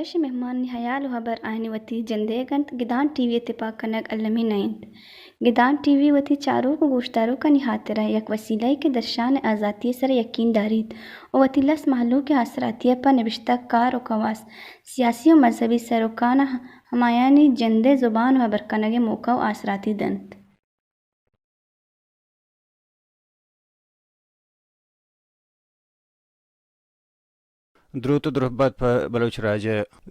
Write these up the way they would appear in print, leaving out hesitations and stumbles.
باش مهمان هيالو هبر آهني وتي جنديگنت گدان ٹی وی اتفاق کنک علمی نائند گدان ٹی وی وتی چارو کو گوشتارو کا نہاترہ یک وسیلہ کے درشان آزادی سر یقین دارید و وتی لس محلو کے اثراتیہ پر نوشتہ کار و کواس سیاسی و مذہبی سروکان ہمایانی جندے زبان و ہبر کنگ موقع و اثراتی دنت درود و دربت پر بلوچ راج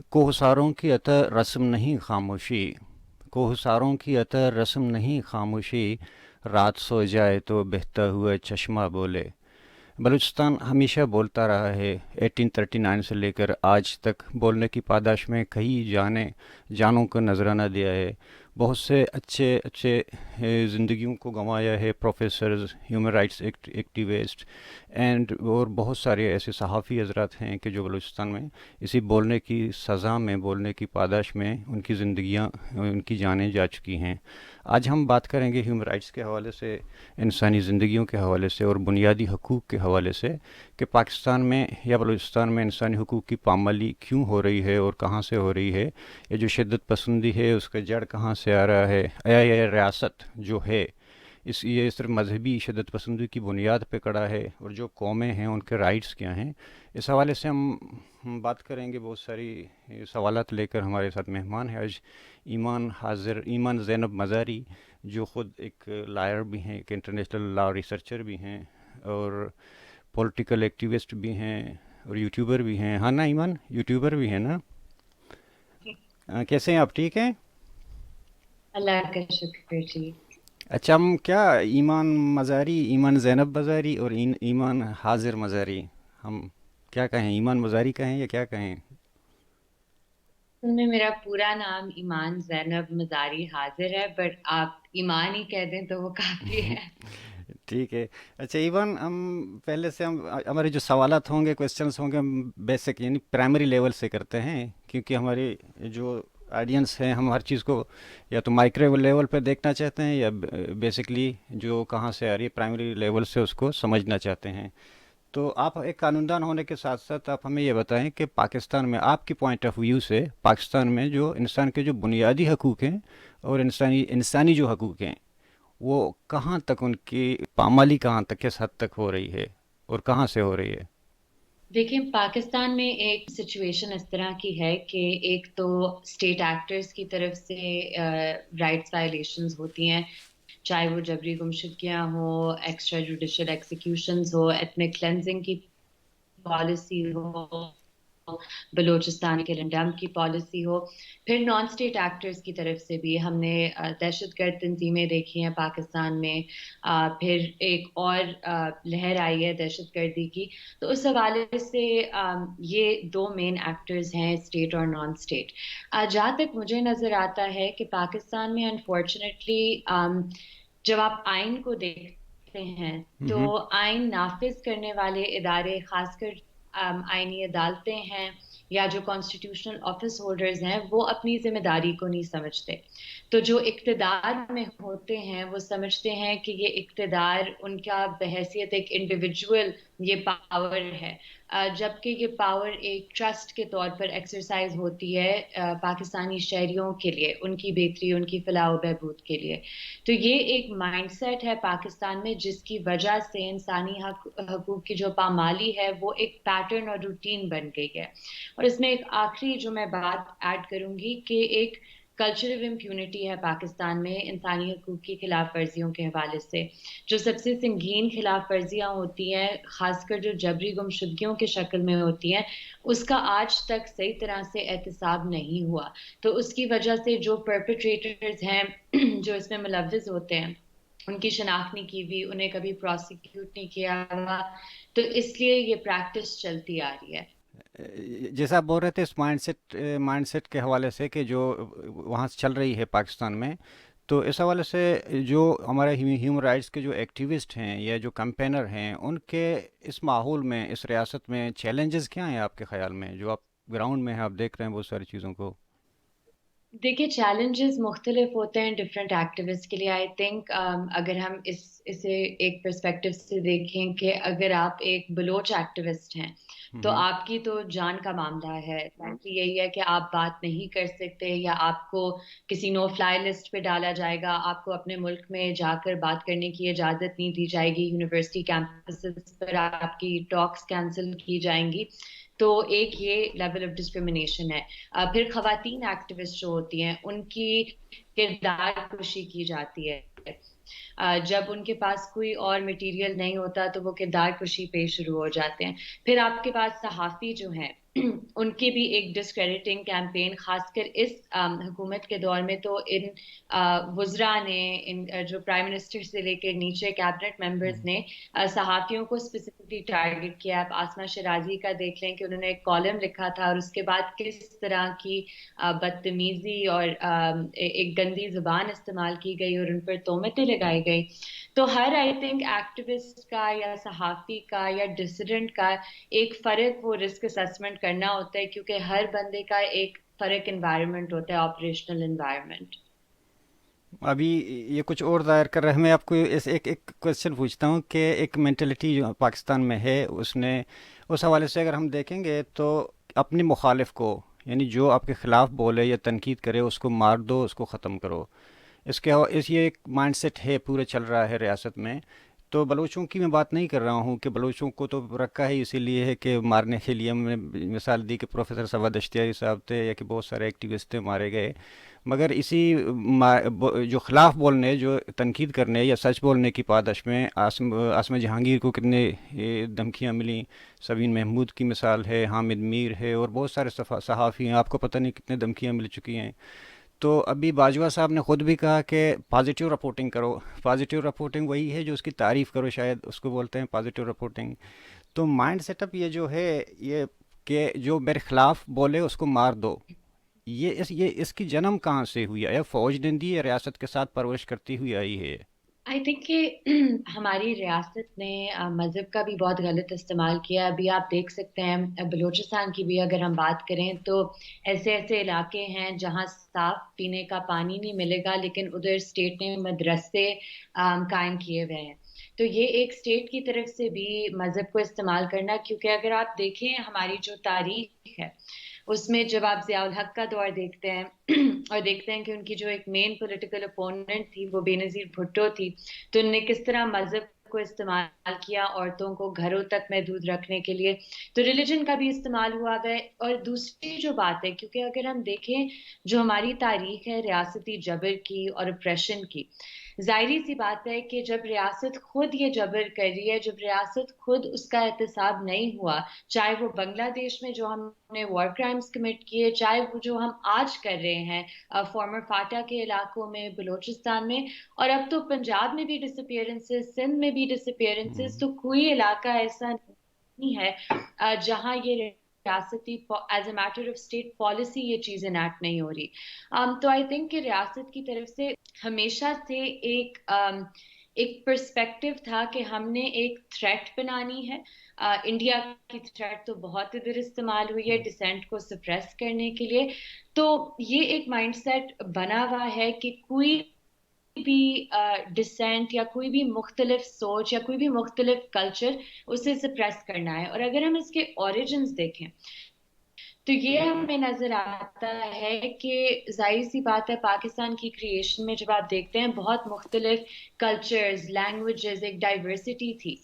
کوہساروں کی اتر رسم نہیں خاموشی کوہساروں کی اتر رسم نہیں خاموشی رات سو جائے تو بہتا ہوا چشمہ بولے. بلوچستان ہمیشہ بولتا رہا ہے. 1839 سے لے کر آج تک بولنے کی پاداش میں کئی جانوں کو نذرانہ دیا ہے. بہت سے اچھے زندگیوں کو گنوایا ہے. Professors, human rights activist and اور بہت سارے ایسے صحافی حضرات ہیں کہ جو بلوچستان میں اسی بولنے کی سزا میں، بولنے کی پاداش میں ان کی زندگیاں، ان کی جانیں جا چکی ہیں. آج ہم بات کریں گے ہیومن رائٹس کے حوالے سے، انسانی زندگیوں کے حوالے سے اور بنیادی حقوق کے حوالے سے کہ پاکستان میں یا بلوچستان میں انسانی حقوق کی پامالی کیوں ہو رہی ہے اور کہاں سے ہو رہی ہے. یہ جو شدت پسندی ہے اس کا جڑ کہاں سے آ رہا ہے. یہ ریاست جو ہے یہ صرف مذہبی شدت پسندی کی بنیاد پہ کڑا ہے اور جو قومیں ہیں ان کے رائٹس کیا ہیں. اس حوالے سے ہم بات کریں گے. بہت ساری سوالات لے کر ہمارے ساتھ مہمان ہے آج ایمان زینب مزاری، جو خود ایک لائر بھی ہیں، ایک انٹرنیشنل لا ریسرچر بھی ہیں اور پولیٹیکل ایکٹیوسٹ بھی ہیں اور یوٹیوبر بھی ہیں. ہاں نا ایمان، یوٹیوبر بھی ہیں نا؟ کیسے ہیں آپ؟ ٹھیک ہیں؟ اللہ کا شکر جی. اچھا، ہم کیا ایمان زینب مزاری اور ایمان حاضر مزاری، ہم کیا کہیں؟ ایمان مزاری کہیں یا کیا کہیں؟ میں میرا پورا نام ایمان زینب مزاری حاضر ہے، بٹ آپ ایمان ہی کہہ دیں تو وہ کافی ہے. ٹھیک ہے. اچھا ایون، پہلے سے ہمارے جو سوالات ہوں گے، کویسچنس ہوں گے، ہم بیسک یعنی پرائمری لیول سے کرتے ہیں، کیونکہ ہماری جو آڈینس ہیں ہم ہر چیز کو یا تو مائکرو لیول پہ دیکھنا چاہتے ہیں یا بیسکلی جو کہاں سے آ رہی ہے پرائمری لیول سے اس کو سمجھنا چاہتے ہیں. تو آپ ایک قانون دان ہونے کے ساتھ ساتھ آپ ہمیں یہ بتائیں کہ پاکستان میں آپ کی پوائنٹ آف ویو سے پاکستان میں جو انسان کے جو بنیادی حقوق ہیں اور انسانی جو حقوق ہیں وہ کہاں تک، ان کی پامالی کہاں تک، کس حد تک ہو رہی ہے اور کہاں سے ہو رہی ہے؟ دیکھیں، پاکستان میں ایک سچویشن اس طرح کی ہے کہ ایک تو اسٹیٹ ایکٹرز کی طرف سے رائٹس وائلیشنز ہوتی ہیں، چاہے وہ جبری گمشدگیاں ہوں، ایکسٹرا جوڈیشل ایکسیکیوشنز ہو، ایتھنک کلینزنگ کی پالیسی ہو، بلوچستان کے لنڈم کی پالیسی ہو. پھر نان اسٹیٹ ایکٹرز کی طرف سے بھی ہم نے دہشت گرد تنظیمیں دیکھی ہیں پاکستان میں. پھر ایک اور لہر آئی ہے دہشت گردی کی. تو اس حوالے سے یہ دو مین ایکٹرز ہیں، اسٹیٹ اور نان اسٹیٹ. جہاں تک مجھے نظر آتا ہے کہ پاکستان میں انفارچونیٹلی جب آپ آئین کو دیکھتے ہیں تو آئین نافذ کرنے والے ادارے، خاص کر آئینی عدالتیں ہیں یا جو کانسٹیٹیوشنل آفس ہولڈرز ہیں، وہ اپنی ذمہ داری کو نہیں سمجھتے. تو جو اقتدار میں ہوتے ہیں وہ سمجھتے ہیں کہ یہ اقتدار ان کا بحیثیت ایک انڈیویجول یہ پاور ہے، جبکہ یہ پاور ایک ٹرسٹ کے طور پر ایکسرسائز ہوتی ہے پاکستانی شہریوں کے لیے، ان کی بہتری، ان کی فلاح و بہبود کے لیے. تو یہ ایک مائنڈ سیٹ ہے پاکستان میں جس کی وجہ سے انسانی حقوق کی جو پامالی ہے وہ ایک پیٹرن اور روٹین بن گئی ہے. اور اس میں ایک آخری جو میں بات ایڈ کروں گی کہ ایک کلچرل امپیونٹی ہے پاکستان میں انسانی حقوق کی خلاف ورزیوں کے حوالے سے. جو سب سے سنگین خلاف ورزیاں ہوتی ہیں، خاص کر جو جبری گمشدگیوں کے شکل میں ہوتی ہیں، اس کا آج تک صحیح طرح سے احتساب نہیں ہوا. تو اس کی وجہ سے جو پرپیٹریٹرز ہیں جو اس میں ملوث ہوتے ہیں، ان کی شناخت نہیں کی ہوئی، انہیں کبھی پروسیکیوٹ نہیں کیا ہوا، تو اس لیے یہ پریکٹس چلتی آ رہی ہے. جیسا آپ بول رہے تھے اس مائنڈ سیٹ کے حوالے سے کہ جو وہاں سے چل رہی ہے پاکستان میں، تو اس حوالے سے جو ہمارے ہیومن رائٹس کے جو ایکٹیوسٹ ہیں یا جو کمپینر ہیں، ان کے اس ماحول میں، اس ریاست میں چیلنجز کیا ہیں آپ کے خیال میں، جو آپ گراؤنڈ میں ہیں، آپ دیکھ رہے ہیں بہت ساری چیزوں کو؟ دیکھیے، چیلنجز مختلف ہوتے ہیں ڈفرینٹ ایکٹیوسٹ کے لیے. آئی تھنک اگر ہم اسے ایک پرسپیکٹو سے دیکھیں کہ اگر آپ ایک بلوچ ایکٹیوسٹ ہیں تو آپ کی تو جان کا معاملہ ہے. یہی ہے کہ آپ بات نہیں کر سکتے یا آپ کو کسی نو فلائی لسٹ پہ ڈالا جائے گا, آپ کو اپنے ملک میں جا کر بات کرنے کی اجازت نہیں دی جائے گی, یونیورسٹی کیمپسز پر آپ کی ٹاکس کینسل کی جائیں گی. تو ایک یہ لیول آف ڈسکریمنیشن ہے. پھر خواتین ایکٹیوسٹ جو ہوتی ہیں ان کی کردار کشی کی جاتی ہے. جب ان کے پاس کوئی اور مٹیریل نہیں ہوتا تو وہ کردار کشی پہ شروع ہو جاتے ہیں. پھر آپ کے پاس صحافی جو ہیں ان کی بھی ایک ڈسکریڈٹنگ کیمپین, خاص کر اس حکومت کے دور میں تو ان وزراء نے, ان جو پرائم منسٹر سے لے کے نیچے کیبنٹ ممبرز نے صحافیوں کو اسپیسیفکلی ٹارگٹ کیا. آپ آسما شرازی کا دیکھ لیں کہ انہوں نے ایک کالم لکھا تھا اور اس کے بعد کس طرح کی بدتمیزی اور ایک گندی زبان استعمال کی گئی اور ان پر تہمتیں لگائی گئی. تو ہر آئی تھنک ایکٹیوسٹ کا یا صحافی کا یا ڈسیڈنٹ کا ایک فرق وہ رسک اسیسمنٹ کرنا ہوتا ہے, کیونکہ ہر بندے کا ایک فرق انوائرمنٹ ہوتا ہے, آپریشنل انوائرمنٹ. ابھی یہ کچھ اور ظاہر کر رہا ہے. میں آپ کو ایک کوشچن پوچھتا ہوں کہ ایک مینٹلٹی جو پاکستان میں ہے اس نے اس حوالے سے اگر ہم دیکھیں گے تو اپنے مخالف کو, یعنی جو آپ کے خلاف بولے یا تنقید کرے, اس کو مار دو, اس کو ختم کرو. یہ ایک مائنڈ سیٹ ہے پورے چل رہا ہے ریاست میں. تو بلوچوں کی میں بات نہیں کر رہا ہوں کہ بلوچوں کو تو رکھا ہی اسی لیے ہے کہ مارنے کے لیے. ہم نے مثال دی کہ پروفیسر سواد اشتیاری صاحب تھے یا کہ بہت سارے ایکٹیوسٹ تھے مارے گئے, مگر اسی جو خلاف بولنے, جو تنقید کرنے یا سچ بولنے کی پاداش میں عاصمہ جہانگیر کو کتنے دھمکیاں ملیں. سبین محمود کی مثال ہے, حامد میر ہے, اور بہت سارے صحافی ہیں, آپ کو پتہ نہیں کتنے دھمکیاں مل چکی ہیں. تو ابھی باجوہ صاحب نے خود بھی کہا کہ پازیٹیو رپورٹنگ کرو. پازیٹیو رپورٹنگ وہی ہے جو اس کی تعریف کرو, شاید اس کو بولتے ہیں پازیٹیو رپورٹنگ. تو مائنڈ سیٹ اپ یہ جو ہے, یہ کہ جو میرے خلاف بولے اس کو مار دو, یہ اس کی جنم کہاں سے ہوئی ہے؟ یا فوج نے دی یا ریاست کے ساتھ پرورش کرتی ہوئی آئی ہے؟ آئی تھنک کہ ہماری ریاست نے مذہب کا بھی بہت غلط استعمال کیا. ابھی آپ دیکھ سکتے ہیں بلوچستان کی بھی اگر ہم بات کریں تو ایسے ایسے علاقے ہیں جہاں صاف پینے کا پانی نہیں ملے گا, لیکن ادھر اسٹیٹ نے مدرسے قائم کیے ہوئے ہیں. تو یہ ایک اسٹیٹ کی طرف سے بھی مذہب کو استعمال کرنا, کیونکہ اگر آپ دیکھیں ہماری جو تاریخ ہے اس میں جب آپ ضیاء الحق کا دور دیکھتے ہیں اور دیکھتے ہیں کہ ان کی جو ایک مین پولیٹیکل اپوننٹ تھی وہ بے نظیر بھٹو تھی, تو ان نے کس طرح مذہب کو استعمال کیا عورتوں کو گھروں تک محدود رکھنے کے لیے. تو ریلیجن کا بھی استعمال ہوا ہے. اور دوسری جو بات ہے, کیونکہ اگر ہم دیکھیں جو ہماری تاریخ ہے ریاستی جبر کی اور اپریشن کی, ظاہری سی بات ہے کہ جب ریاست خود یہ جبر کر رہی ہے, جب ریاست خود اس کا احتساب نہیں ہوا, چاہے وہ بنگلہ دیش میں جو ہم نے وار کرائمز کمٹ کیے, چاہے وہ جو ہم آج کر رہے ہیں فارمر فاٹا کے علاقوں میں, بلوچستان میں, اور اب تو پنجاب میں بھی ڈس اپیئرنسز, سندھ میں بھی ڈس اپیئرنسز. تو کوئی علاقہ ایسا نہیں ہے جہاں یہ ریاستی as a matter of state policy یہ چیز انیکٹ نہیں ہو رہی. تو آئی تھنک کہ ریاست کی طرف سے ہمیشہ سے ایک پرسپیکٹو تھا کہ ہم نے ایک تھریٹ بنانی ہے. انڈیا کی تھریٹ تو بہت ادھر استعمال ہوئی ہے ڈسینٹ کو سپریس کرنے کے لیے. تو یہ ایک مائنڈ سیٹ بنا ہوا ہے کہ کوئی بھی ڈسینٹ یا کوئی بھی مختلف سوچ یا کوئی بھی مختلف کلچر اسے سپریس کرنا ہے. اور اگر ہم اس کے اوریجنز دیکھیں تو یہ ہمیں نظر آتا ہے کہ ظاہر سی بات ہے پاکستان کی کریشن میں جب آپ دیکھتے ہیں بہت مختلف کلچرز, لینگویجز, ایک ڈائیورسٹی تھی.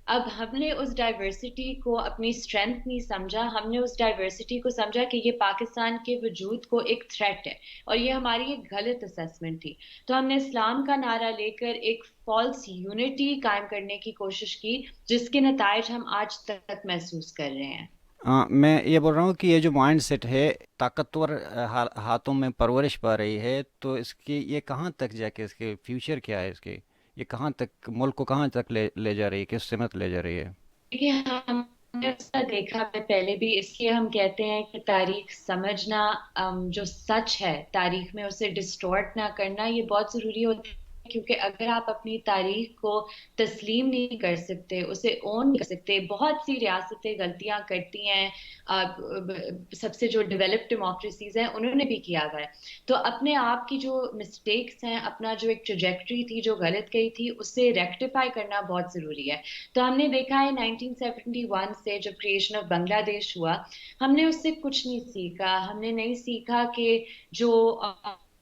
اب ہم نے اس ڈائیورسٹی کو اپنی اسٹرینتھ نہیں سمجھا, ہم نے اس ڈائیورسٹی کو سمجھا کہ یہ پاکستان کے وجود کو ایک تھریٹ ہے, اور یہ ہماری ایک غلط اسیسمنٹ تھی. تو ہم نے اسلام کا نعرہ لے کر ایک فالس یونٹی قائم کرنے کی کوشش کی, جس کے نتائج ہم آج تک محسوس کر رہے ہیں. میں یہ بول رہا ہوں کہ یہ جو مائنڈ سیٹ ہے طاقتور ہاتھوں میں پرورش پا رہی ہے, تو اس کی یہ کہاں تک جا کے, اس کے فیوچر کیا ہے, اس کے یہ کہاں تک ملک کو کہاں تک لے جا رہی ہے, کس سمت لے جا رہی ہے؟ دیکھیے ہم نے اس کا دیکھا ہے پہلے بھی, اس لیے ہم کہتے ہیں کہ تاریخ سمجھنا, جو سچ ہے تاریخ میں اسے ڈسٹورٹ نہ کرنا, یہ بہت ضروری ہوتا کیونکہ اگر آپ اپنی تاریخ کو تسلیم نہیں کر سکتے، اسے اون نہیں کر سکتے، بہت سی ریاستیں غلطیاں کرتی ہیں، سب سے جو ڈیولپڈ ڈیموکریسیز ہیں انہوں نے بھی کیا ہوا ہے، تو اپنے آپ کی جو مسٹیکس ہیں، اپنا جو ایک ٹریجیکٹری تھی جو غلط گئی تھی، اسے ریکٹیفائی کرنا بہت ضروری ہے۔ تو ہم نے دیکھا ہے 1971 سے جب کریشن آف بنگلہ دیش ہوا، ہم نے اس سے کچھ نہیں سیکھا، ہم نے نہیں سیکھا کہ جو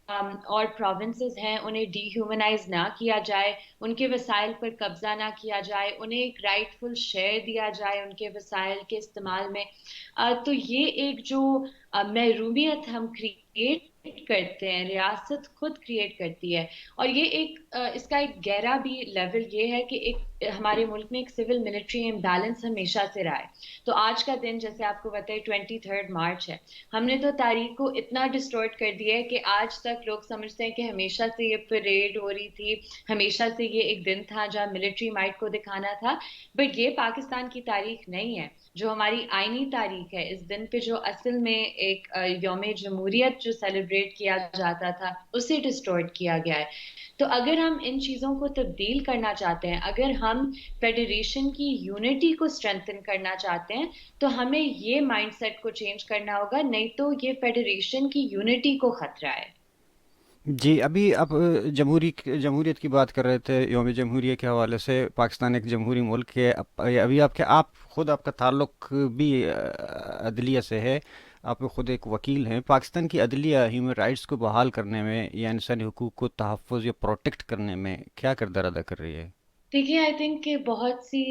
اور پروونسز ہیں انہیں ڈی ہیومنائز نہ کیا جائے، ان کے وسائل پر قبضہ نہ کیا جائے، انہیں ایک رائٹ فل شیئر دیا جائے ان کے وسائل کے استعمال میں۔ تو یہ ایک جو محرومیت ہم کریٹ کرتے ہیں، ریاست خود کریٹ کرتی ہے، اور یہ ایک اس کا ایک گہرا بھی لیول یہ ہے کہ ایک ہمارے ملک میں ایک سول ملٹری امبیلنس ہمیشہ سے رہا ہے۔ تو آج کا دن جیسے آپ کو پتہ ہے 23 مارچ ہے، ہم نے تو تاریخ کو اتنا ڈسٹورٹ کر دیا ہے کہ آج تک لوگ سمجھتے ہیں کہ ہمیشہ سے یہ پریڈ ہو رہی تھی، ہمیشہ سے یہ ایک دن تھا جہاں ملٹری مائٹ کو دکھانا تھا، بٹ یہ پاکستان کی تاریخ نہیں ہے۔ جو ہماری آئینی تاریخ ہے، اس دن پہ جو اصل میں ایک یوم جمہوریت جو سیلیبریٹ کیا جاتا تھا، اسے ڈسٹورٹ کیا گیا ہے۔ تو اگر ہم ان چیزوں کو تبدیل کرنا چاہتے ہیں، اگر ہم فیڈریشن کی یونٹی کو اسٹرینتھن کرنا چاہتے ہیں، تو ہمیں یہ مائنڈ سیٹ کو چینج کرنا ہوگا، نہیں تو یہ فیڈریشن کی یونٹی کو خطرہ ہے۔ جی، ابھی آپ جمہوریت کی بات کر رہے تھے، یوم جمہوریہ کے حوالے سے پاکستان ایک جمہوری ملک ہے، ابھی آپ خود آپ کا تعلق بھی عدلیہ سے ہے، آپ خود ایک وکیل ہیں۔ پاکستان کی عدلیہ ہیومن رائٹس کو بحال کرنے میں یا انسانی حقوق کو تحفظ یا پروٹیکٹ کرنے میں کیا کردار ادا کر رہی ہے؟ دیکھیے، آئی تھنک کہ بہت سی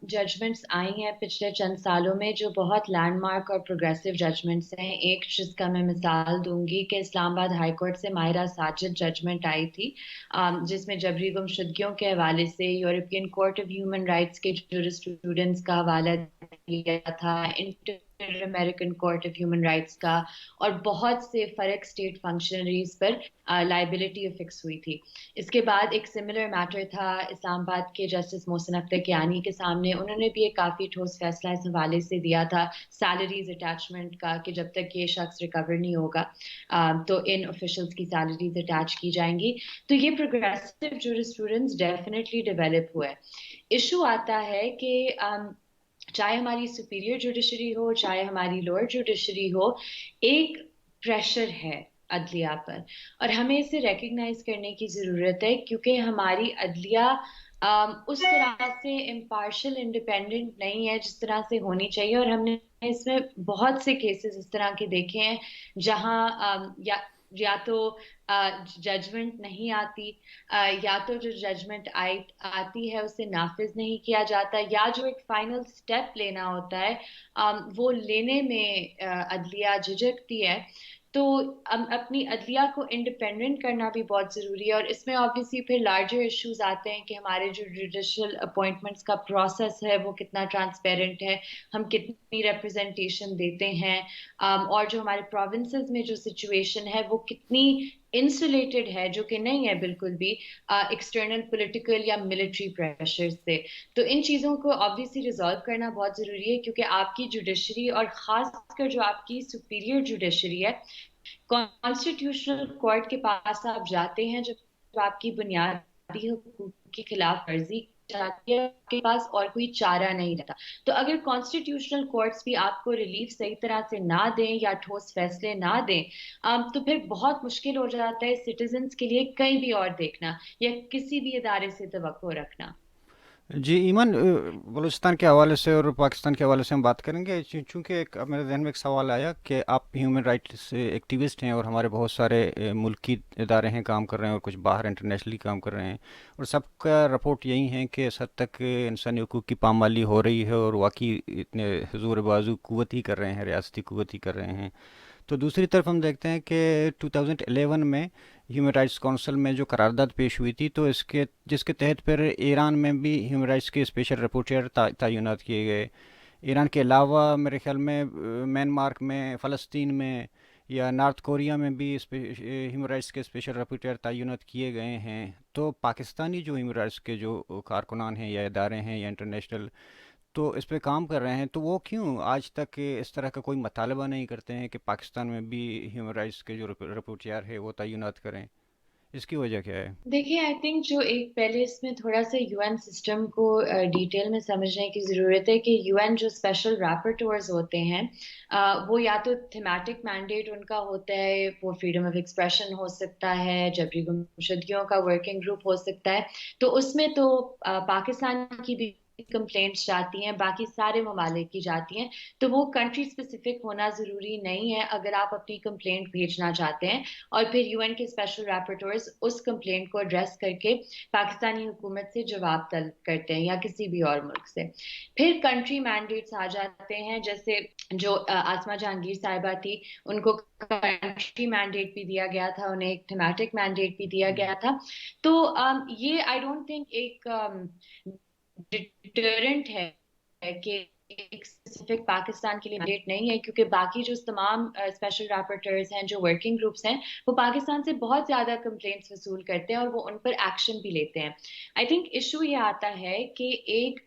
ججمنٹس آئی ہیں پچھلے چند سالوں میں جو بہت لینڈ مارک اور پروگریسو ججمنٹس ہیں۔ ایک جس کا میں مثال دوں گی کہ اسلام آباد ہائی کورٹ سے ماہرہ ساجد ججمنٹ آئی تھی، جس میں جبری گمشدگیوں کے حوالے سے European court of human rights کے جورسپروڈنس کا حوالہ دیا تھا، inter American court of human rights کا، اور بہت سے فرق اسٹیٹ فنکشنریز پر لائبلٹی فکس ہوئی تھی۔ اس کے بعد ایک سملر میٹر تھا اسلام آباد کے جسٹس محسن اختر کیانی کے سامنے، انہوں نے بھی ایک کافی ٹھوس فیصلہ اس حوالے سے دیا تھا سیلریز اٹیچمنٹ کا، کہ جب تک یہ شخص ریکور نہیں ہوگا تو ان آفیشلز کی سیلریز اٹیچ کی جائیں گی۔ تو یہ پروگریسو جورسپروڈنس ڈیفینیٹلی ڈیولپ ہوا ہے۔ ایشو آتا ہے کہ چاہے ہماری سپیریئر جوڈیشری ہو، چاہے ہماری لوئر جوڈیشری ہو، ایک پریشر ہے عدلیہ پر، اور ہمیں اسے ریکگنائز کرنے کی ضرورت ہے، کیونکہ ہماری عدلیہ اس طرح سے امپارشل انڈیپینڈنٹ نہیں ہے جس طرح سے ہونی چاہیے، اور ہم نے اس میں بہت سے کیسز اس طرح کے دیکھے ہیں جہاں یا تو ججمنٹ نہیں آتی، یا تو جو ججمنٹ آتی ہے اسے نافذ نہیں کیا جاتا، یا جو ایک فائنل سٹیپ لینا ہوتا ہے وہ لینے میں عدلیہ جھجکتی ہے۔ تو اپنی عدلیہ کو انڈیپینڈنٹ کرنا بھی بہت ضروری ہے، اور اس میں آبویسلی پھر لارجر ایشوز آتے ہیں کہ ہمارے جو جوڈیشل اپوائنٹمنٹس کا پروسیس ہے وہ کتنا ٹرانسپیرنٹ ہے، ہم کتنی ریپرزنٹیشن دیتے ہیں، اور جو ہمارے پروونسز میں جو سچویشن ہے وہ کتنی انسولیٹڈ ہے، جو کہ نہیں ہے بالکل بھی ایکسٹرنل پولیٹیکل یا ملٹری پریشر سے۔ تو ان چیزوں کو آبویسلی ریزالو کرنا بہت ضروری ہے، کیونکہ آپ کی جوڈیشری اور خاص کر جو آپ کی سپیریئر جوڈیشری ہے، کانسٹیٹیوشنل کورٹ کے پاس آپ جاتے ہیں جب آپ کی بنیادی حقوق کی خلاف ورزی جاتی ہے، آپ کے پاس اور کوئی چارہ نہیں رہتا۔ تو اگر کانسٹیٹیوشنل کورٹس بھی آپ کو ریلیف صحیح طرح سے نہ دیں یا ٹھوس فیصلے نہ دیں، تو پھر بہت مشکل ہو جاتا ہے سٹیزنز کے لیے کہیں بھی اور دیکھنا یا کسی بھی ادارے سے توقع رکھنا۔ جی ایمان، بلوچستان کے حوالے سے اور پاکستان کے حوالے سے ہم بات کریں گے، چونکہ اب میرے ذہن میں ایک سوال آیا کہ آپ ہیومن رائٹس ایکٹیوسٹ ہیں اور ہمارے بہت سارے ملکی ادارے ہیں کام کر رہے ہیں اور کچھ باہر انٹرنیشنلی کام کر رہے ہیں، اور سب کا رپورٹ یہی ہے کہ اس حد تک انسانی حقوق کی پامالی ہو رہی ہے اور واقعی اتنے حضور بازو قوت ہی کر رہے ہیں، ریاستی قوت ہی کر رہے ہیں۔ تو دوسری طرف ہم دیکھتے ہیں کہ 2011 میں ہیومن رائٹس کونسل میں جو قرارداد پیش ہوئی تھی، تو جس کے تحت پھر ایران میں بھی ہیومن رائٹس کے اسپیشل رپورٹر تعینات کیے گئے۔ ایران کے علاوہ میرے خیال میں میانمار میں، فلسطین میں یا نارتھ کوریا میں بھی ہیومن رائٹس کے اسپیشل رپورٹر تعینات کیے گئے ہیں۔ تو پاکستانی جو ہیومن رائٹس کے جو کارکنان ہیں یا ادارے ہیں یا انٹرنیشنل تو اس پہ کام کر رہے ہیں، تو وہ کیوں آج تک اس طرح کا کوئی مطالبہ نہیں کرتے ہیں کہ پاکستان میں بھی ہیومن رائٹس کے جو رپورٹر ہے وہ تعینات کریں؟ اس کی وجہ کیا ہے؟ دیکھیے آئی تھنک جو ایک پہلے اس میں تھوڑا سا یو این سسٹم کو ڈیٹیل میں سمجھنے کی ضرورت ہے کہ یو این جو اسپیشل ریپرٹورز ہوتے ہیں وہ یا تو تھیمیٹک مینڈیٹ ان کا ہوتا ہے، وہ فریڈم آف ایکسپریشن ہو سکتا ہے، جبری گمشدگیوں کا ورکنگ گروپ ہو سکتا ہے، تو اس میں تو پاکستان کی بھی کمپلینٹس جاتی ہیں، باقی سارے ممالک کی جاتی ہیں، تو وہ کنٹری اسپیسیفک ہونا ضروری نہیں ہے اگر آپ اپنی کمپلینٹ بھیجنا چاہتے ہیں، اور پھر یو این کے اسپیشل ریپرٹورز اس کمپلینٹ کو ایڈریس کر کے پاکستانی حکومت سے جواب طلب کرتے ہیں یا کسی بھی اور ملک سے۔ پھر کنٹری مینڈیٹس آ جاتے ہیں، جیسے جو آسما جہانگیر صاحبہ تھی ان کو کنٹری مینڈیٹ بھی دیا گیا تھا، انہیں ایک تھیمیٹک مینڈیٹ بھی دیا گیا تھا، تو یہ آئی ڈونٹ تھنک ایک ڈیٹرنٹ ہے کہ ایک اسپیسیفک پاکستان کے لیے مینڈیٹ نہیں ہے، کیونکہ باقی جو تمام اسپیشل رپورٹرز ہیں، جو ورکنگ گروپس ہیں، وہ پاکستان سے بہت زیادہ کمپلینٹس وصول کرتے ہیں اور وہ ان پر ایکشن بھی لیتے ہیں۔ آئی تھنک ایشو یہ آتا ہے کہ ایک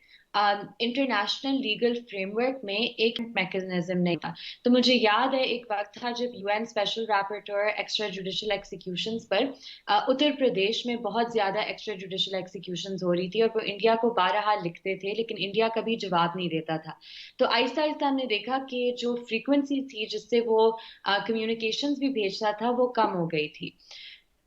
انٹرنیشنل لیگل فریم ورک میں ایک میکینزم نہیں تھا۔ تو مجھے یاد ہے ایک وقت تھا جب U N special reporter extra judicial executions پر اتر پردیش میں بہت زیادہ ایکسٹرا جوڈیشل ایکسیکیوشنز ہو رہی تھی، اور وہ انڈیا کو بارہا لکھتے تھے لیکن انڈیا کبھی جواب نہیں دیتا تھا۔ تو آہستہ آہستہ ہم نے دیکھا کہ جو فریکوینسی تھی جس سے وہ کمیونیکیشنز بھی بھیجتا تھا وہ کم ہو گئی تھی۔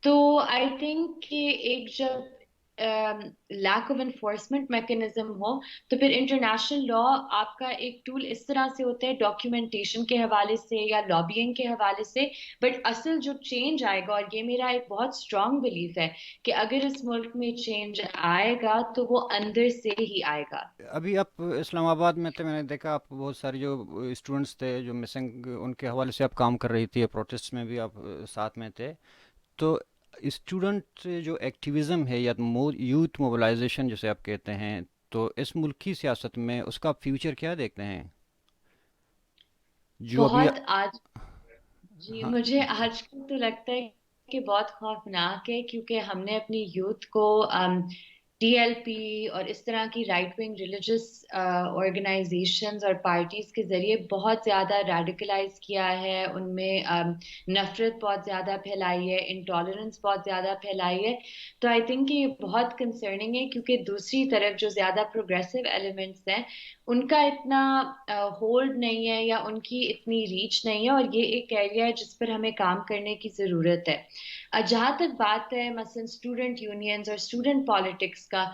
تو آئی تھنک کہ ایک جب لیک آف انفورسمنٹ میکنزم ہو تو پھر انٹرنیشنل لا آپ کا ایک ٹول اس طرح سے ہوتا ہے ڈاکیومنٹیشن کے حوالے سے یا لابینگ کے حوالے سے، بٹ اصل جو چینج آئے گا، اور یہ میرا ایک بہت اسٹرانگ بلیف ہے کہ اگر اس ملک میں چینج آئے گا تو وہ اندر سے ہی آئے گا۔ ابھی آپ اسلام آباد میں تھے، میں نے دیکھا آپ بہت سارے جو اسٹوڈنٹس تھے جو مسنگ، ان کے حوالے سے آپ کام کر رہی تھی، پروٹیسٹ میں بھی آپ ساتھ میں تھے، تو اسٹوڈنٹ جو ایکٹیویزم ہے یا یوتھ موبلائزیشن جسے آپ کہتے ہیں، تو اس ملک کی سیاست میں اس کا فیوچر کیا دیکھتے ہیں جو ابھی؟ بہت آج جی ہاں مجھے آج کل تو لگتا ہے کہ بہت خوفناک ہے، کیونکہ ہم نے اپنی یوتھ کو ٹی ایل پی اور اس طرح کی رائٹ ونگ ریلیجس آرگنائزیشنز اور پارٹیز کے ذریعے بہت زیادہ ریڈیکلائز کیا ہے، ان میں نفرت بہت زیادہ پھیلائی ہے، انٹالرنس بہت زیادہ پھیلائی ہے۔ تو آئی تھنک کہ یہ بہت کنسرننگ ہے، کیونکہ دوسری طرف جو زیادہ پروگریسو ایلیمنٹس ہیں ان کا اتنا ہولڈ نہیں ہے یا ان کی اتنی ریچ نہیں ہے، اور یہ ایک ایریا ہے جس پر ہمیں کام کرنے کی ضرورت ہے۔ جہاں تک بات ہے مثلاً اسٹوڈنٹ یونینز اور اسٹوڈنٹ پالیٹکس کا،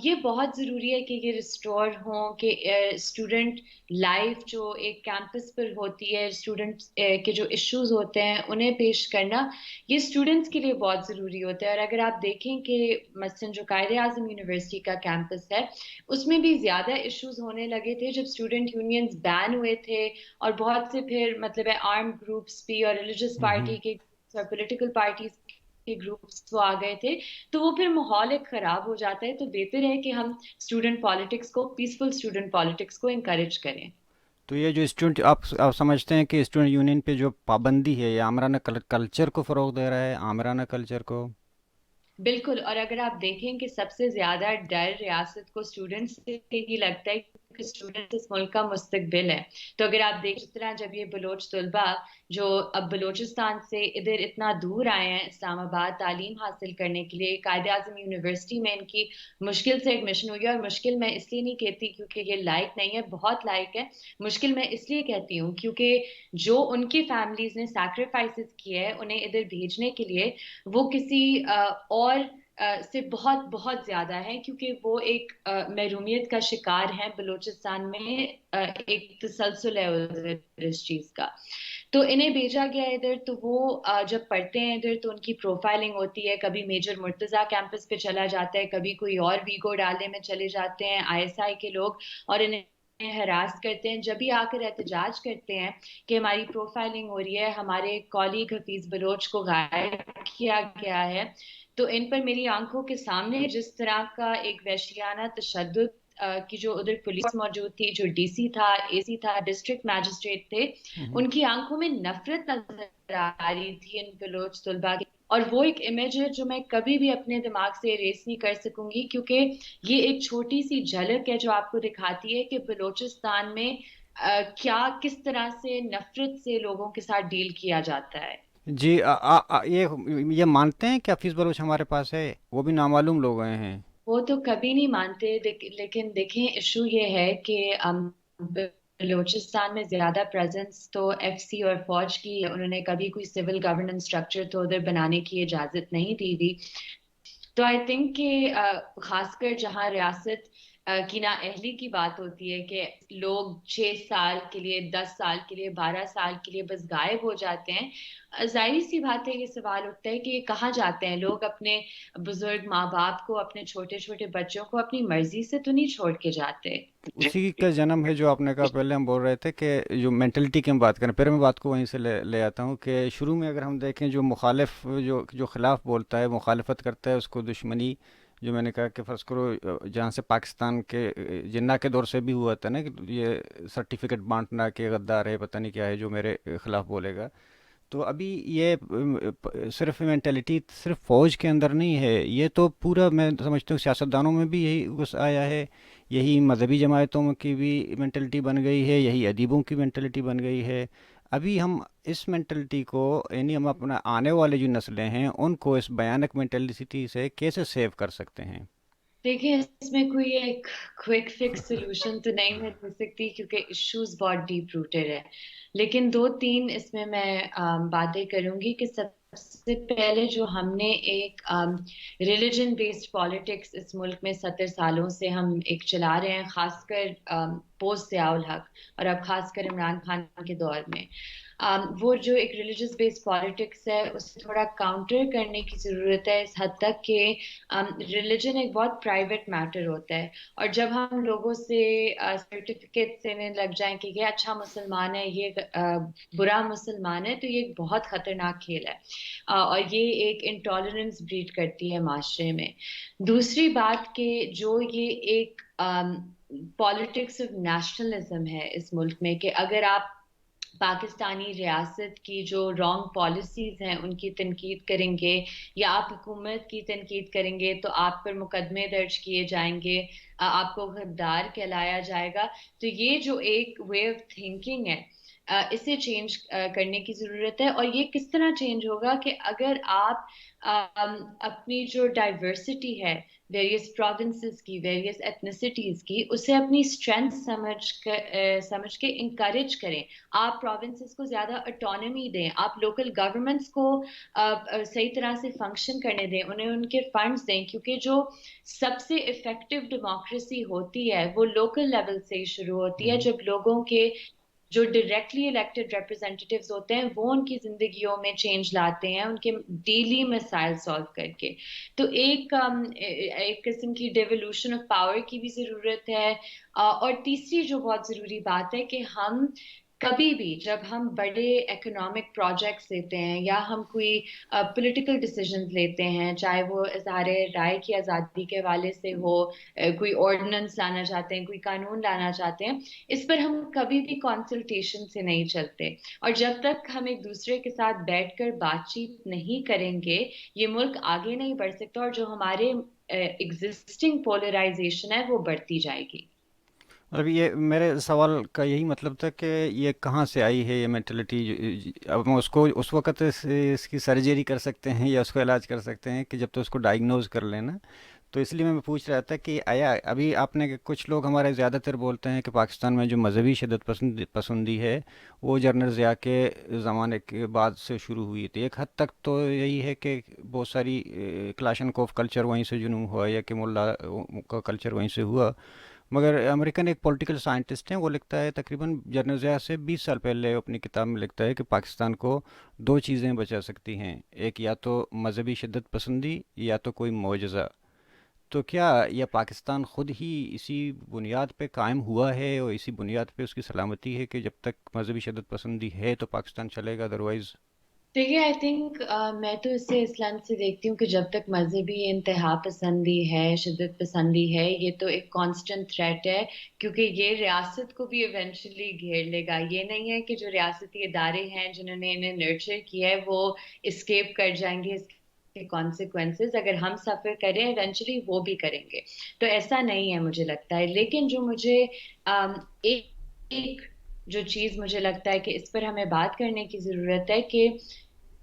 یہ بہت ضروری ہے کہ یہ ریسٹور ہوں، کہ اسٹوڈنٹ لائف جو ایک کیمپس پر ہوتی ہے، اسٹوڈنٹ کے جو ایشوز ہوتے ہیں انہیں پیش کرنا، یہ اسٹوڈنٹس کے لیے بہت ضروری ہوتا ہے۔ اور اگر آپ دیکھیں کہ مثلاً جو قائد اعظم یونیورسٹی کا کیمپس ہے اس میں بھی زیادہ ایشوز ہونے لگے تھے جب اسٹوڈنٹ یونینز بین ہوئے تھے، اور بہت سے پھر مطلب ہے آرمڈ گروپس بھی اور ریلیجس ہوں پارٹی کے اور پولیٹیکل پارٹیز کے گروپس وہ آ گئے تھے، تو وہ پھر ماحول ایک خراب ہو جاتا ہے۔ تو بہتر ہے کہ ہم اسٹوڈنٹ پالیٹکس کو، پیسفل اسٹوڈنٹ پالیٹکس کو انکریج کریں۔ تو یہ جو اسٹوڈنٹ آپ سمجھتے ہیں کہ اسٹوڈنٹ یونین پہ جو پابندی ہے یہ آمرانہ کلچر کو فروغ دے رہا ہے، آمرانہ کلچر کو؟ بالکل، اور اگر آپ دیکھیں کہ سب سے زیادہ ڈر ریاست کو اسٹوڈنٹس سے ہی لگتا ہے، کیونکہ اسٹوڈنٹ اس ملک کا مستقبل ہے۔ تو اگر آپ دیکھ جس طرح جب یہ بلوچ طلبہ جو اب بلوچستان سے ادھر اتنا دور آئے ہیں اسلام آباد تعلیم حاصل کرنے کے لیے، قائد اعظم یونیورسٹی میں ان کی مشکل سے ایڈمیشن ہوئی ہے، اور مشکل میں اس لیے نہیں کہتی کیونکہ یہ لائق نہیں ہے، بہت لائق ہے، مشکل میں اس لیے کہتی ہوں کیونکہ جو ان کی فیملیز نے سیکریفائسز کیے ہیں انہیں ادھر بھیجنے کے لیے، وہ کسی اور سے بہت بہت زیادہ ہے، کیونکہ وہ ایک محرومیت کا شکار ہیں۔ بلوچستان میں ایک تسلسل ہے ادھر اس چیز کا، تو انہیں بھیجا گیا ہے ادھر، تو وہ جب پڑھتے ہیں ادھر تو ان کی پروفائلنگ ہوتی ہے، کبھی میجر مرتضیٰ کیمپس پہ چلا جاتا ہے، کبھی کوئی اور ویگو ڈالے میں چلے جاتے ہیں آئی ایس آئی کے لوگ، اور انہیں ہراس کرتے ہیں۔ جب بھی آ کر احتجاج کرتے ہیں کہ ہماری پروفائلنگ ہو رہی ہے، ہمارے کولیگ حفیظ بلوچ کو غائب کیا گیا ہے، تو ان پر میری آنکھوں کے سامنے جس طرح کا ایک وحشیانہ تشدد کی جو ادھر پولیس موجود تھی، جو ڈی سی تھا، اے سی تھا، ڈسٹرکٹ میجسٹریٹ تھے، ان کی آنکھوں میں نفرت نظر آ رہی تھی ان بلوچ طلباء کی، اور وہ ایک امیج ہے جو میں کبھی بھی اپنے دماغ سے اریز نہیں کر سکوں گی، کیونکہ یہ ایک چھوٹی سی جھلک ہے جو آپ کو دکھاتی ہے کہ بلوچستان میں کیا کس طرح سے نفرت سے لوگوں کے ساتھ ڈیل کیا جاتا ہے۔ جی یہ مانتے ہیں کہ حفیظ بلوچ ہمارے پاس ہے؟ وہ بھی نامعلوم لوگ آئے ہیں. وہ تو کبھی نہیں مانتے، لیکن دیکھیں ایشو یہ ہے کہ بلوچستان میں زیادہ پریزنس تو ایف سی اور فوج کی ہے، انہوں نے کبھی کوئی سول گورننس اسٹرکچر تو ادھر بنانے کی اجازت نہیں دی تھی. تو آئی تھنک کہ خاص کر جہاں ریاست کی نااہلی کی بات ہوتی ہے کہ لوگ 6 سال کے لیے، 10 سال کے لیے، 12 سال کے لیے بس غائب ہو جاتے ہیں، ظاہر سی بات ہے، یہ سوال اٹھتا ہے کہ یہ کہاں جاتے ہیں لوگ؟ اپنے بزرگ ماں باپ کو، اپنے چھوٹے چھوٹے بچوں کو اپنی مرضی سے تو نہیں چھوڑ کے جاتے. اسی کا جنم ہے جو آپ نے کہا. پہلے ہم بول رہے تھے کہ جو مینٹلٹی کی ہم بات کریں، پھر میں بات کو وہیں سے لے آتا ہوں کہ شروع میں اگر ہم دیکھیں جو مخالف، جو خلاف بولتا ہے، مخالفت کرتا ہے، اس کو دشمنی، جو میں نے کہا کہ فرض کرو جہاں سے پاکستان کے جناح کے دور سے بھی ہوا تھا نا، کہ یہ سرٹیفکیٹ بانٹنا کہ غدار ہے، پتہ نہیں کیا ہے جو میرے خلاف بولے گا. تو ابھی یہ صرف مینٹلٹی صرف فوج کے اندر نہیں ہے، یہ تو پورا میں سمجھتا ہوں سیاستدانوں میں بھی یہی غصہ آیا ہے، یہی مذہبی جماعتوں کی بھی مینٹلٹی بن گئی ہے، یہی ادیبوں کی مینٹلٹی بن گئی ہے. ابھی ہم اس مینٹلٹی کو، یعنی ہم اپنا آنے والے جو نسلیں ہیں ان کو اس بھیانک مینٹلٹی سے کیسے سیو کر سکتے ہیں؟ دیکھیں اس میں کوئی ایک کوئک فکس سولوشن تو نہیں میں دے سکتی کیونکہ ایشوز بہت ڈیپ روٹڈ ہے، لیکن 2 3 اس میں باتیں کروں گی کہ سب سے پہلے جو ہم نے ایک ریلیجن بیسڈ پالیٹکس اس ملک میں 70 سالوں سے ہم ایک چلا رہے ہیں، خاص کر پوسٹ ضیاء الحق اور اب خاص کر عمران خان کے دور میں، وہ جو ایک ریلیجس بیسڈ پالیٹکس ہے اسے تھوڑا کاؤنٹر کرنے کی ضرورت ہے، اس حد تک کہ ریلیجن ایک بہت پرائیویٹ میٹر ہوتا ہے، اور جب ہم لوگوں سے سرٹیفکیٹ دینے لگ جائیں کہ یہ اچھا مسلمان ہے، یہ برا مسلمان ہے، تو یہ ایک بہت خطرناک کھیل ہے، اور یہ ایک انٹالرنس بریڈ کرتی ہے معاشرے میں. دوسری بات کہ جو یہ ایک پالیٹکس آف نیشنلزم ہے اس ملک میں، کہ اگر آپ پاکستانی ریاست کی جو رانگ پالیسیز ہیں ان کی تنقید کریں گے یا آپ حکومت کی تنقید کریں گے تو آپ پر مقدمے درج کیے جائیں گے، آپ کو غدار کہلایا جائے گا. تو یہ جو ایک وے آف تھنکنگ ہے، اسے چینج کرنے کی ضرورت ہے. اور یہ کس طرح چینج ہوگا کہ اگر آپ اپنی جو ڈائیورسٹی ہے، ویریس پروونسز کی، ویریس ایتھنیسٹیز کی، اسے اپنی اسٹرینتھ سمجھ کے انکریج کریں. آپ پروونسز کو زیادہ اٹانومی دیں، آپ لوکل گورنمنٹس کو صحیح طرح سے فنکشن کرنے دیں، انہیں ان کے فنڈز دیں، کیونکہ جو سب سے افیکٹو ڈیموکریسی ہوتی ہے وہ لوکل لیول سے ہی شروع ہوتی ہے، ہوں. جب لوگوں کے جو ڈائریکٹلی الیکٹڈ ریپرزینٹیوز ہوتے ہیں وہ ان کی زندگیوں میں چینج لاتے ہیں، ان کے ڈیلی مسائل سالو کر کے. تو ایک قسم کی ڈیولوشن آف پاور کی بھی ضرورت ہے. اور تیسری جو بہت ضروری بات ہے کہ ہم کبھی بھی جب ہم بڑے اکنامک پروجیکٹس لیتے ہیں یا ہم کوئی پولیٹیکل ڈیسیژنز لیتے ہیں، چاہے وہ اظہار رائے کی آزادی کے حوالے سے ہو، کوئی آرڈیننس لانا چاہتے ہیں، کوئی قانون لانا چاہتے ہیں، اس پر ہم کبھی بھی کنسلٹیشن سے نہیں چلتے. اور جب تک ہم ایک دوسرے کے ساتھ بیٹھ کر بات چیت نہیں کریں گے یہ ملک آگے نہیں بڑھ سکتا، اور جو ہمارے ایگزسٹنگ پولرائزیشن ہے وہ بڑھتی جائے گی. اب یہ میرے سوال کا یہی مطلب تھا کہ یہ کہاں سے آئی ہے یہ مینٹلٹی؟ اب ہم اس کو اس وقت اس کی سرجری کر سکتے ہیں یا اس کو علاج کر سکتے ہیں کہ جب تو اس کو ڈائگنوز کر لینا. تو اس لیے میں پوچھ رہا تھا کہ آیا ابھی آپ نے، کچھ لوگ ہمارے زیادہ تر بولتے ہیں کہ پاکستان میں جو مذہبی شدت پسندی ہے وہ جنرل ضیاء کے زمانے کے بعد سے شروع ہوئی تھی. ایک حد تک تو یہی ہے کہ بہت ساری کلاشنکوف کلچر وہیں سے جنم ہوا یا کہ ملا کا کلچر وہیں سے ہوا. مگر امریکن ایک پولیٹیکل سائنٹسٹ ہیں، وہ لکھتا ہے تقریباً جنرل ضیاء سے 20 سال پہلے اپنی کتاب میں لکھتا ہے کہ پاکستان کو 2 چیزیں بچا سکتی ہیں، ایک یا تو مذہبی شدت پسندی یا تو کوئی معجزہ. تو کیا یہ پاکستان خود ہی اسی بنیاد پہ قائم ہوا ہے اور اسی بنیاد پہ اس کی سلامتی ہے کہ جب تک مذہبی شدت پسندی ہے تو پاکستان چلے گا، ادروائز؟ دیکھیے آئی تھنک میں تو اسے اس لحاظ سے دیکھتی ہوں کہ جب تک مذہبی انتہا پسندی ہے، شدت پسندی ہے، یہ تو ایک کانسٹنٹ تھریٹ ہے، کیونکہ یہ ریاست کو بھی ایونچولی گھیر لے گا. یہ نہیں ہے کہ جو ریاستی ادارے ہیں جنہوں نے انہیں نرچر کیا ہے وہ اسکیپ کر جائیں گے اس کے کانسیکوینسز. اگر ہم سفر کریں ایونچولی وہ بھی کریں گے، تو ایسا نہیں ہے مجھے لگتا ہے. لیکن جو مجھے ایک جو چیز مجھے لگتا ہے کہ اس پر ہمیں بات کرنے کی ضرورت ہے کہ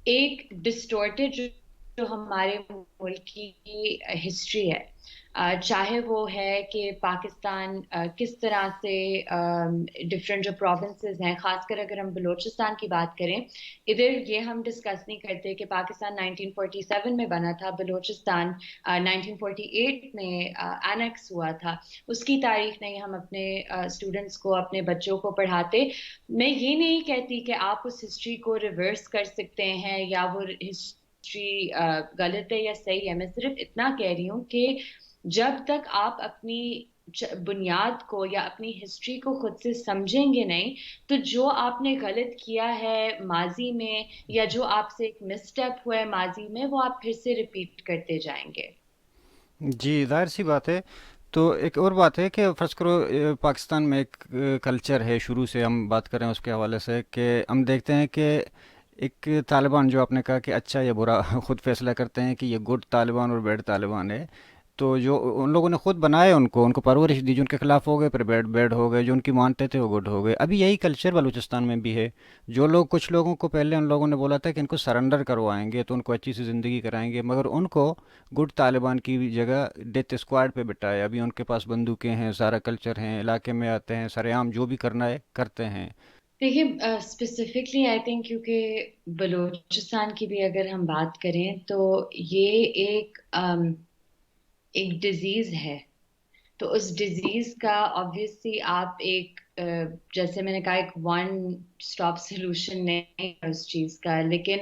ایک ڈسٹورٹیڈ جو ہمارے ملک کی ہسٹری ہے، چاہے وہ ہے کہ پاکستان کس طرح سے ڈفرینٹ جو پروونسز ہیں، خاص کر اگر ہم بلوچستان کی بات کریں، ادھر یہ ہم ڈسکس نہیں کرتے کہ پاکستان 1947 میں بنا تھا، بلوچستان 1948 میں اینیکس ہوا تھا، اس کی تاریخ نہیں ہم اپنے اسٹوڈنٹس کو، اپنے بچوں کو پڑھاتے. میں یہ نہیں کہتی کہ آپ اس ہسٹری کو ریورس کر سکتے ہیں یا وہ ہسٹری غلط ہے یا صحیح ہے. میں صرف اتنا کہہ رہی ہوں کہ جب تک آپ اپنی بنیاد کو یا اپنی ہسٹری کو خود سے سمجھیں گے نہیں، تو جو آپ نے غلط کیا ہے ماضی میں یا جو آپ سے ایک مسٹیپ ہوا ہے ماضی میں، وہ آپ پھر سے ریپیٹ کرتے جائیں گے. جی ظاہر سی بات ہے. تو ایک اور بات ہے کہ فرض کرو پاکستان میں ایک کلچر ہے، شروع سے ہم بات کریں اس کے حوالے سے، کہ ہم دیکھتے ہیں کہ ایک طالبان جو آپ نے کہا کہ اچھا یا برا خود فیصلہ کرتے ہیں کہ یہ گڈ طالبان اور بیڈ طالبان ہے. تو جو ان لوگوں نے خود بنائے، ان کو پرورش دی، جو ان کے خلاف ہو گئے پھر بیڈ بیڈ ہو گئے، جو ان کی مانتے تھے وہ گڈ ہو گئے. ابھی یہی کلچر بلوچستان میں بھی ہے. جو لوگ، کچھ لوگوں کو پہلے ان لوگوں نے بولا تھا کہ ان کو سرنڈر کروائیں گے تو ان کو اچھی سی زندگی کرائیں گے، مگر ان کو گڈ طالبان کی جگہ ڈیتھ اسکواڈ پہ بٹھایا. ابھی ان کے پاس بندوقیں ہیں، سارا کلچر ہیں، علاقے میں آتے ہیں، سر عام جو بھی کرنا ہے کرتے ہیں. دیکھیے اسپیسیفکلی آئی تھنک کیونکہ بلوچستان کی بھی اگر ہم بات کریں تو یہ ایک ڈیزیز ہے. تو اس ڈیزیز کا آبویسلی آپ ایک جیسے میں نے کہا ایک ون اسٹاپ سولوشن نہیں ہے اس چیز کا، لیکن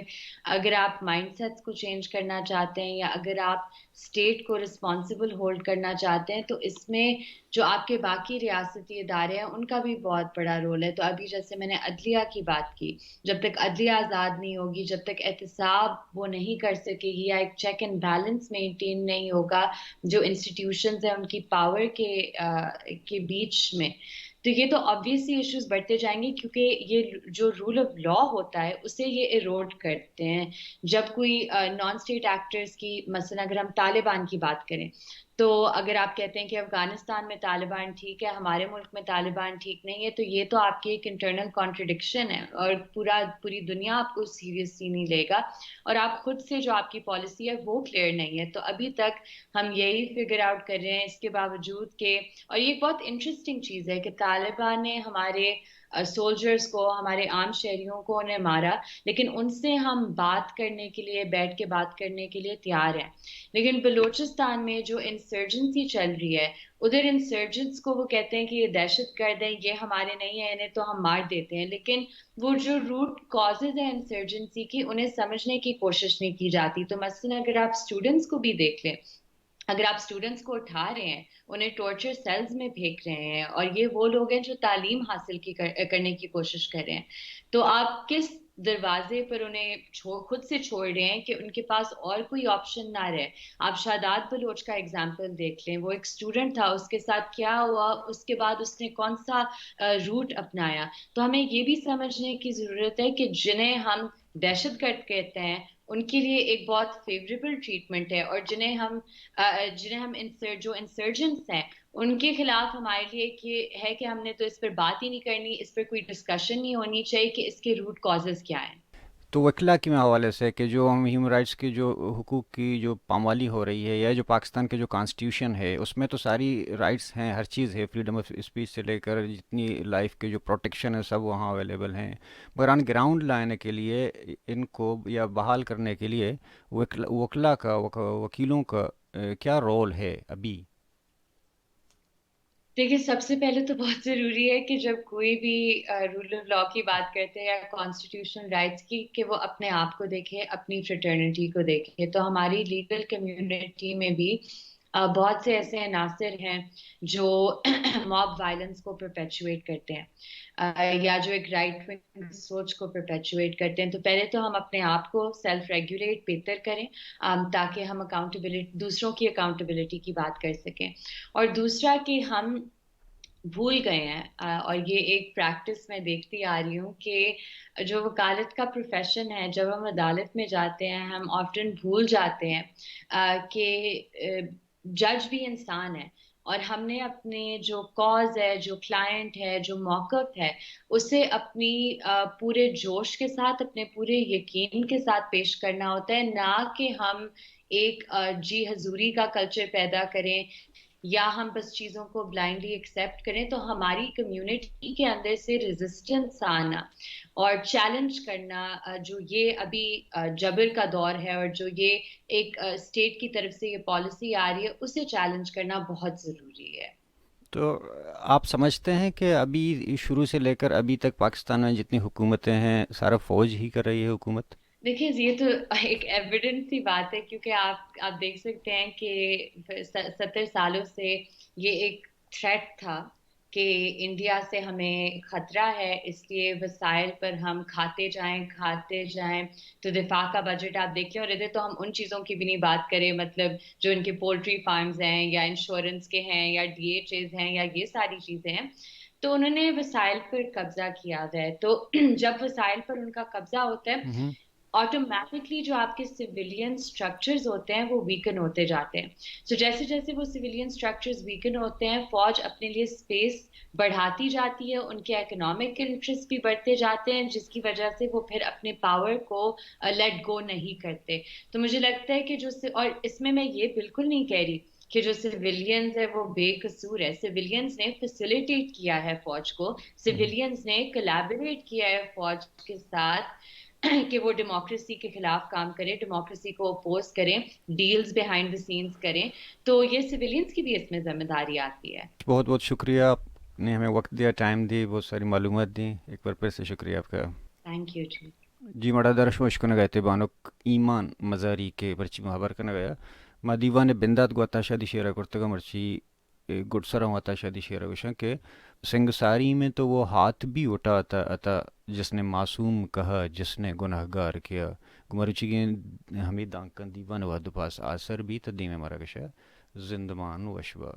اگر آپ مائنڈ سیٹس کو چینج کرنا چاہتے ہیں یا اگر آپ اسٹیٹ کو رسپانسبل ہولڈ کرنا چاہتے ہیں تو اس میں جو آپ کے باقی ریاستی ادارے ہیں ان کا بھی بہت بڑا رول ہے. تو ابھی جیسے میں نے عدلیہ کی بات کی، جب تک عدلیہ آزاد نہیں ہوگی، جب تک احتساب وہ نہیں کر سکے گی یا ایک چیک اینڈ بیلنس مینٹین نہیں ہوگا جو انسٹیٹیوشنز ہیں ان کی پاور کے بیچ میں، تو یہ تو آبویسلی ایشوز بڑھتے جائیں گے کیونکہ یہ جو رول آف لا ہوتا ہے اسے یہ ایروڈ کرتے ہیں. جب کوئی نان اسٹیٹ ایکٹرز کی، مثلا اگر ہم طالبان کی بات کریں، تو اگر آپ کہتے ہیں کہ افغانستان میں طالبان ٹھیک ہے، ہمارے ملک میں طالبان ٹھیک نہیں ہے، تو یہ تو آپ کی ایک انٹرنل کانٹرڈکشن ہے اور پوری دنیا آپ کو سیریسلی نہیں لے گا اور آپ خود سے جو آپ کی پالیسی ہے وہ کلیئر نہیں ہے. تو ابھی تک ہم یہی فگر آؤٹ کر رہے ہیں اس کے باوجود کہ، اور یہ بہت انٹرسٹنگ چیز ہے کہ طالبان نے ہمارے سولجرز کو، ہمارے عام شہریوں کو انہیں مارا، لیکن ان سے ہم بات کرنے کے لیے، بیٹھ کے بات کرنے کے لیے تیار ہیں. لیکن بلوچستان میں جو انسرجنسی چل رہی ہے، ادھر انسرجنٹس کو وہ کہتے ہیں کہ یہ دہشت گرد ہیں، یہ ہمارے نہیں ہیں، انہیں تو ہم مار دیتے ہیں، لیکن وہ جو روٹ کازز ہیں انسرجنسی کی انہیں سمجھنے کی کوشش نہیں کی جاتی. تو مثلا اگر آپ اسٹوڈنٹس کو بھی دیکھ لیں، اگر آپ اسٹوڈنٹس کو اٹھا رہے ہیں، انہیں ٹارچر سیلز میں پھینک رہے ہیں، اور یہ وہ لوگ ہیں جو تعلیم حاصل کرنے کی کوشش کر رہے ہیں، تو آپ کس دروازے پر انہیں خود سے چھوڑ رہے ہیں کہ ان کے پاس اور کوئی آپشن نہ رہے. آپ شاداد بلوچ کا اگزامپل دیکھ لیں، وہ ایک اسٹوڈنٹ تھا، اس کے ساتھ کیا ہوا، اس کے بعد اس نے کون سا روٹ اپنایا. تو ہمیں یہ بھی سمجھنے کی ضرورت ہے کہ جنہیں ہم دہشت گرد کہتے ہیں ان کے لیے ایک بہت فیوریبل ٹریٹمنٹ ہے، اور جنہیں ہم جو انسرجنٹس ہیں ان کے خلاف ہمارے لیے ہے کہ ہم نے تو اس پر بات ہی نہیں کرنی، اس پر کوئی ڈسکشن نہیں ہونی چاہیے کہ اس کے روٹ کازز کیا ہیں. تو وکلا کے حوالے سے کہ جو ہم ہیومن رائٹس کی، جو حقوق کی جو پامالی ہو رہی ہے، یا جو پاکستان کے جو کانسٹیٹیوشن ہے اس میں تو ساری رائٹس ہیں، ہر چیز ہے، فریڈم آف اسپیچ سے لے کر جتنی لائف کے جو پروٹیکشن ہے سب وہاں اویلیبل ہیں، مگر آن گراؤنڈ لانے کے لیے ان کو یا بحال کرنے کے لیے وکلا کا، وکیلوں کا کیا رول ہے ابھی؟ دیکھیے سب سے پہلے تو بہت ضروری ہے کہ جب کوئی بھی رول آف لا کی بات کرتے ہیں یا کانسٹیٹیوشنل رائٹس کی، کہ وہ اپنے آپ کو دیکھے، اپنی فریٹرنیٹی کو دیکھے. تو ہماری لیگل کمیونٹی میں بھی بہت سے ایسے عناصر ہیں جو موب وائلنس کو پرپیچویٹ کرتے ہیں، یا جو ایک رائٹ ونگ سوچ کو پرپیچویٹ کرتے ہیں. تو پہلے تو ہم اپنے آپ کو سیلف ریگولیٹ بہتر کریں تاکہ ہم اکاؤنٹیبلٹی، دوسروں کی اکاؤنٹیبلٹی کی بات کر سکیں. اور دوسرا کہ ہم بھول گئے ہیں، اور یہ ایک پریکٹس میں دیکھتی آ رہی ہوں کہ جو وکالت کا پروفیشن ہے، جب ہم عدالت میں جاتے ہیں ہم آفٹن بھول جاتے ہیں کہ جج بھی انسان ہے. اور ہم نے اپنے جو کاز ہے، جو کلائنٹ ہے، جو موقف ہے، اسے اپنی پورے جوش کے ساتھ، اپنے پورے یقین کے ساتھ پیش کرنا ہوتا ہے، نہ کہ ہم ایک جی حضوری کا کلچر پیدا کریں یا ہم بس چیزوں کو بلائنڈلی ایکسیپٹ کریں. تو ہماری کمیونٹی کے اندر سے ریزسٹنس آنا اور چیلنج کرنا، جو یہ ابھی جبر کا دور ہے اور جو یہ ایک اسٹیٹ کی طرف سے یہ پالیسی آ رہی ہے، اسے چیلنج کرنا بہت ضروری ہے. تو آپ سمجھتے ہیں کہ ابھی شروع سے لے کر ابھی تک پاکستان میں جتنی حکومتیں ہیں سارا فوج ہی کر رہی ہے حکومت؟ دیکھیں یہ تو ایک ایویڈنس سی بات ہے، کیونکہ آپ دیکھ سکتے ہیں کہ 70 سالوں سے یہ ایک تھریٹ تھا کہ انڈیا سے ہمیں خطرہ ہے، اس لیے وسائل پر ہم کھاتے جائیں. تو دفاع کا بجٹ آپ دیکھ لیں، اور ادھر تو ہم ان چیزوں کی بھی نہیں بات کریں، مطلب جو ان کے پولٹری فارمز ہیں یا انشورنس کے ہیں یا DHAs ہیں یا یہ ساری چیزیں ہیں. تو انہوں نے وسائل پر قبضہ کیا ہے. تو جب وسائل پر ان کا قبضہ ہوتا ہے، ہوں آٹومیٹکلی جو آپ کے سویلین اسٹرکچرز ہوتے ہیں وہ ویکن ہوتے جاتے ہیں. سو جیسے جیسے وہ سویلین اسٹرکچرز ویکن ہوتے ہیں، فوج اپنے لیے اسپیس بڑھاتی جاتی ہے، ان کے اکنامک انٹرسٹ بھی بڑھتے جاتے ہیں، جس کی وجہ سے وہ پھر اپنے پاور کو لیٹ گو نہیں کرتے. تو مجھے لگتا ہے کہ اور اس میں یہ بالکل نہیں کہہ رہی کہ جو سویلینز ہے وہ بے قصور ہے. سویلینز نے فیسیلیٹیٹ کیا ہے فوج کو، سویلینز نے کولیبوریٹ کیا ہے فوج کے ساتھ کہ وہ ڈیموکریسی کے خلاف کام کریں، ڈیموکریسی کو اپوز کریں، ڈیلز بیہائنڈ دی سینز کریں. تو یہ سویلینز کی بھی اس میں ذمہ داری آتی ہے. بہت بہت شکریہ، آپ نے ہمیں وقت دیا، ٹائم دی، بہت ساری معلومات دیں، ایک بار پھر سے شکریہ آپ کا. تھینک یو جی. جی مڑا درش مشکن گئے بانک ایمان مزاری کے برچی محبر کن گیا ما دیوان بندات گو اتا شادی شیرہ کرتگا مرچی گڈ سرا اتا شادی شیرہ وشن کے سنگ ساری میں تو وہ ہاتھ بھی اٹھا اتا جس نے معصوم کہا، جس نے گناہ گار کیا گمرچی کے ہمیں دانکن دیوان و دپاس آثر بھی تدیم مرا گشا زندمان وشبہ.